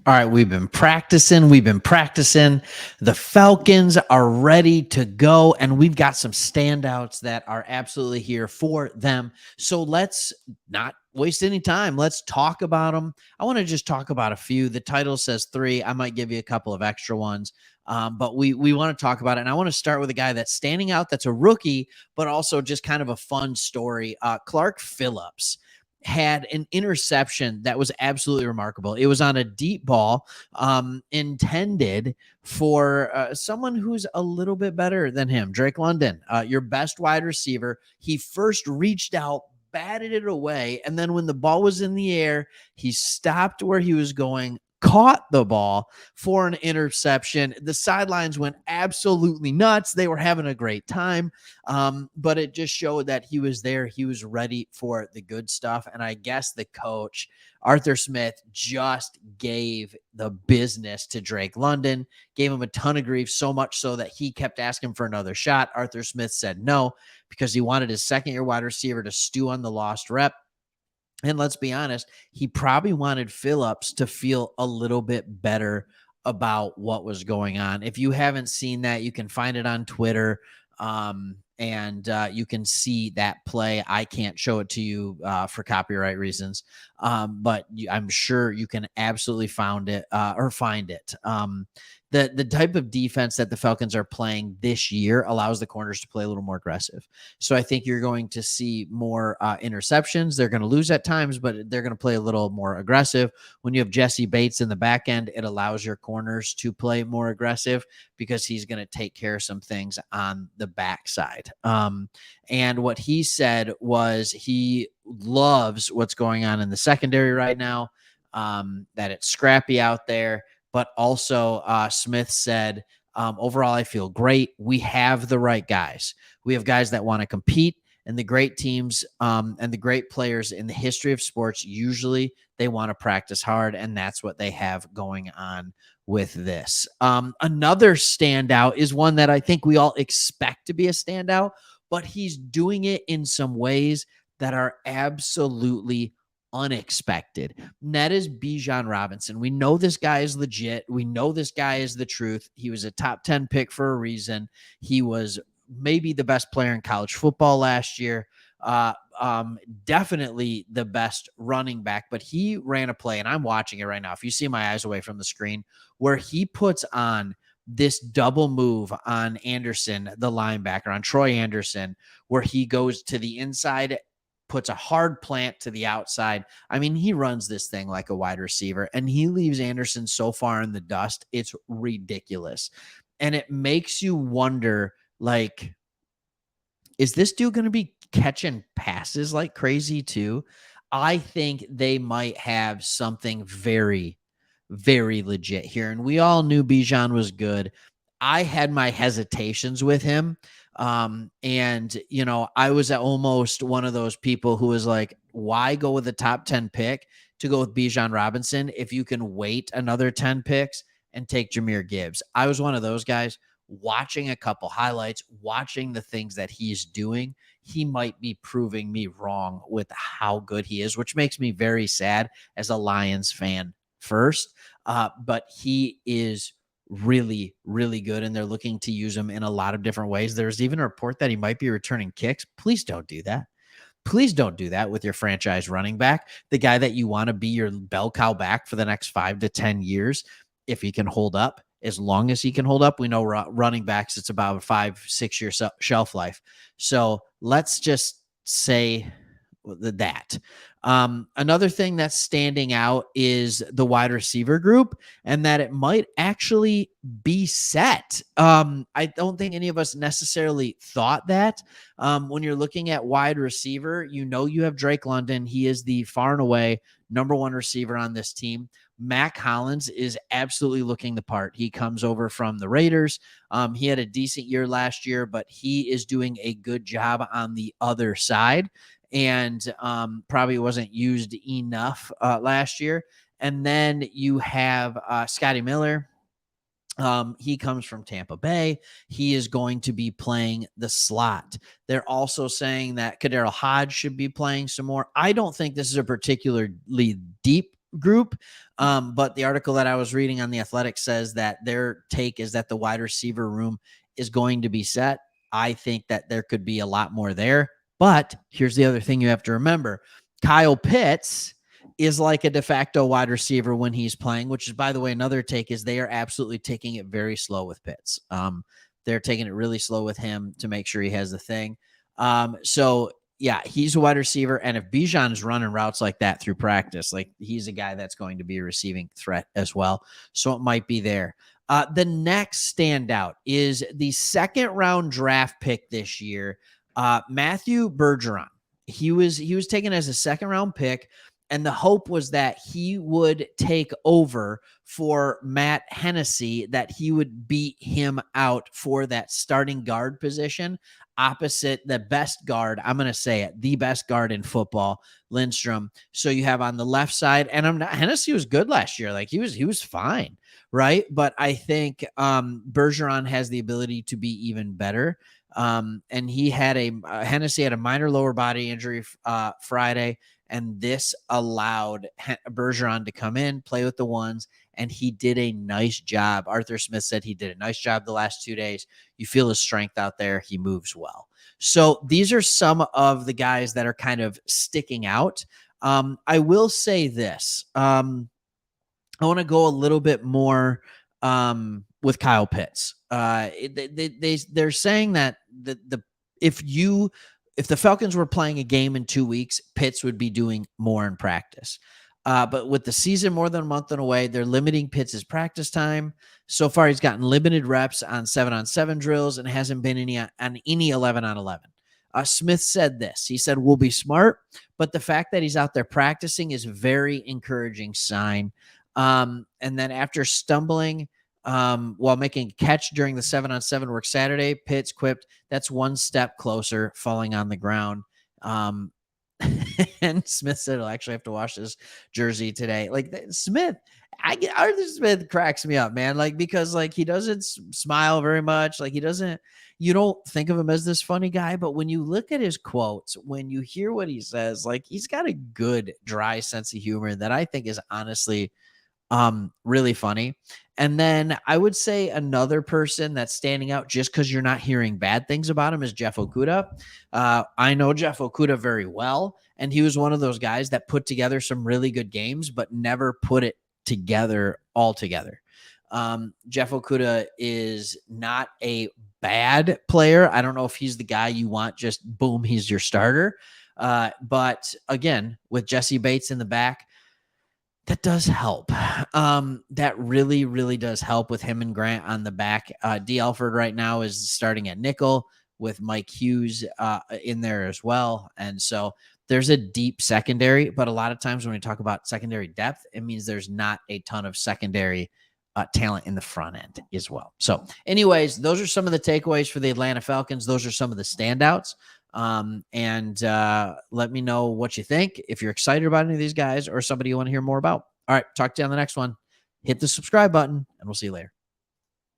All right, we've been practicing. We've been practicing. The Falcons are ready to go, and we've got some standouts that are absolutely here for them. So let's not waste any time. Let's talk about them. I want to just talk about a few. The title says three. I might give you a couple of extra ones, but we want to talk about it. And I want to start with a guy that's standing out, that's a rookie, but also just kind of a fun story. Clark Phillips had an interception that was absolutely remarkable. It was on a deep ball, intended for someone who's a little bit better than him, Drake London, your best wide receiver. He first reached out, batted it away, and then when the ball was in the air, he stopped where he was going, caught the ball for an interception. The sidelines went absolutely nuts. They were having a great time. But it just showed that he was there. He was ready for the good stuff. And I guess the coach, Arthur Smith, just gave the business to Drake London, gave him a ton of grief, so much so that he kept asking for another shot. Arthur Smith said no, because he wanted his second-year wide receiver to stew on the lost rep. And let's be honest, he probably wanted Phillips to feel a little bit better about what was going on. If you haven't seen that, you can find it on Twitter. And you can see that play. I can't show it to you for copyright reasons, but I'm sure you can absolutely find it. The type of defense that the Falcons are playing this year allows the corners to play a little more aggressive. So I think you're going to see more interceptions. They're going to lose at times, but they're going to play a little more aggressive. When you have Jesse Bates in the back end, it allows your corners to play more aggressive because he's going to take care of some things on the backside. And what he said was he loves what's going on in the secondary right now, that it's scrappy out there. But also, Smith said, overall, I feel great. We have the right guys. We have guys that want to compete, and the great teams and the great players in the history of sports, usually they want to practice hard, and that's what they have going on with this. Another standout is one that I think we all expect to be a standout, but he's doing it in some ways that are absolutely unexpected. And that is Bijan Robinson. We know this guy is legit. We know this guy is the truth. He was a top 10 pick for a reason. He was maybe the best player in college football last year. Definitely the best running back, but he ran a play, and I'm watching it right now. If you see my eyes away from the screen, where he puts on this double move on Anderson, the linebacker, on Troy Anderson, where he goes to the inside, puts a hard plant to the outside. I mean, he runs this thing like a wide receiver, and he leaves Anderson so far in the dust. It's ridiculous. And it makes you wonder, like, is this dude going to be catching passes like crazy too? I think they might have something very, very legit here. And we all knew Bijan was good. I had my hesitations with him. I was almost one of those people who was like, why go with the top 10 pick to go with Bijan Robinson if you can wait another 10 picks and take Jahmyr Gibbs? I was one of those guys. Watching a couple highlights, watching the things that he's doing, he might be proving me wrong with how good he is, which makes me very sad as a Lions fan first. But he is really, really good, and they're looking to use him in a lot of different ways. There's even a report that he might be returning kicks. Please don't do that. Please don't do that with your franchise running back, the guy that you want to be your bell cow back for the next 5 to 10 years. If he can hold up, as long as he can hold up, we know running backs, it's about a 5-6 year shelf life. So let's just say that. Another thing that's standing out is the wide receiver group, and that it might actually be set. I don't think any of us necessarily thought that. When you're looking at wide receiver, you have Drake London. He is the far and away number one receiver on this team. Mac Hollins is absolutely looking the part. He comes over from the Raiders. He had a decent year last year, but he is doing a good job on the other side, and probably wasn't used enough last year. And then you have Scotty Miller. He comes from Tampa Bay. He is going to be playing the slot. They're also saying that Kadero Hodge should be playing some more. I don't think this is a particularly deep group. But the article that I was reading on The Athletic says that their take is that the wide receiver room is going to be set. I think that there could be a lot more there. But here's the other thing you have to remember. Kyle Pitts is like a de facto wide receiver when he's playing, which is, by the way, another take is they are absolutely taking it very slow with Pitts. They're taking it really slow with him to make sure he has the thing. So yeah, he's a wide receiver. And if Bijan is running routes like that through practice, like he's a guy that's going to be a receiving threat as well. So it might be there. The next standout is the second round draft pick this year, Matthew Bergeron. He was taken as a second round pick, and the hope was that he would take over for Matt Hennessy, that he would beat him out for that starting guard position opposite the best guard. I'm going to say it, the best guard in football, Lindstrom. So you have on the left side, and Hennessy was good last year. Like he was fine, right? But I think Bergeron has the ability to be even better. And he had Hennessy had a minor lower body injury Friday, and this allowed Bergeron to come in, play with the ones, and he did a nice job. Arthur Smith said he did a nice job the last 2 days. You feel his strength out there. He moves well. So these are some of the guys that are kind of sticking out. I will say this. I want to go a little bit more with Kyle Pitts. They're saying that if the Falcons were playing a game in 2 weeks, Pitts would be doing more in practice. But with the season more than a month away, they're limiting Pitts' practice time. So far, he's gotten limited reps on 7-on-7 drills and hasn't been on any 11-on-11. Smith said this. He said, "We'll be smart, but the fact that he's out there practicing is a very encouraging sign." And then after stumbling while making a catch during the 7-on-7 work Saturday, Pitts quipped, "That's one step closer, falling on the ground." And Smith said, "I'll actually have to wash this jersey today." Like Smith, Arthur Smith cracks me up, man. Like, because like he doesn't smile very much. Like you don't think of him as this funny guy, but when you look at his quotes, when you hear what he says, like he's got a good dry sense of humor that I think is honestly really funny. And then I would say another person that's standing out just because you're not hearing bad things about him is Jeff Okudah. I know Jeff Okudah very well, and he was one of those guys that put together some really good games, but never put it together altogether. Jeff Okudah is not a bad player. I don't know if he's the guy you want, just boom, he's your starter. But again, with Jesse Bates in the back, that does help. That really, really does help with him and Grant on the back. D. Alford right now is starting at nickel with Mike Hughes in there as well. And so there's a deep secondary, but a lot of times when we talk about secondary depth, it means there's not a ton of secondary talent in the front end as well. So anyways, those are some of the takeaways for the Atlanta Falcons. Those are some of the standouts. And let me know what you think, if you're excited about any of these guys or somebody you want to hear more about. All right, talk to you on the next one. Hit the subscribe button, and we'll see you later.